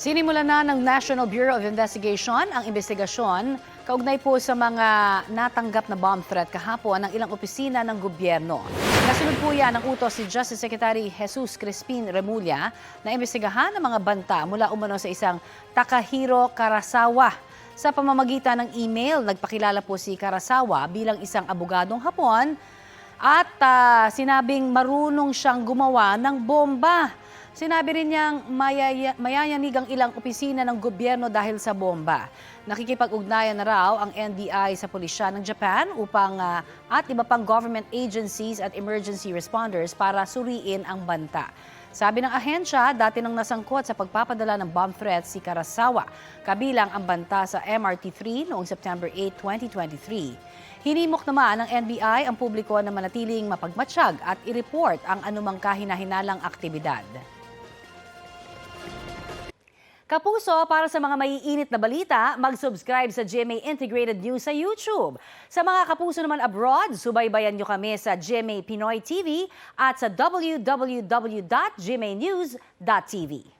Sinimulan na ng National Bureau of Investigation ang investigasyon kaugnay po sa mga natanggap na bomb threat kahapon ng ilang opisina ng gobyerno. Nasunod po yan ang utos si Justice Secretary Jesus Crispin Remulla na imbestigahan ang mga banta mula umano sa isang Takahiro Karasawa. Sa pamamagitan ng email, nagpakilala po si Karasawa bilang isang abogadong Hapon at sinabing marunong siyang gumawa ng bomba. Sinabi rin niyang mayayanig ang ilang opisina ng gobyerno dahil sa bomba. Nakikipag-ugnayan na raw ang NBI sa pulisya ng Japan at iba pang government agencies at emergency responders para suriin ang banta. Sabi ng ahensya, dati nang nasangkot sa pagpapadala ng bomb threat si Karasawa, kabilang ang banta sa MRT-3 noong September 8, 2023. Hinimok naman ng NBI ang publiko na manatiling mapagmatsyag at i-report ang anumang kahinahinalang aktibidad. Kapuso, para sa mga maiinit na balita, mag-subscribe sa GMA Integrated News sa YouTube. Sa mga kapuso naman abroad, subaybayan nyo kami sa GMA Pinoy TV at sa www.gmanews.tv.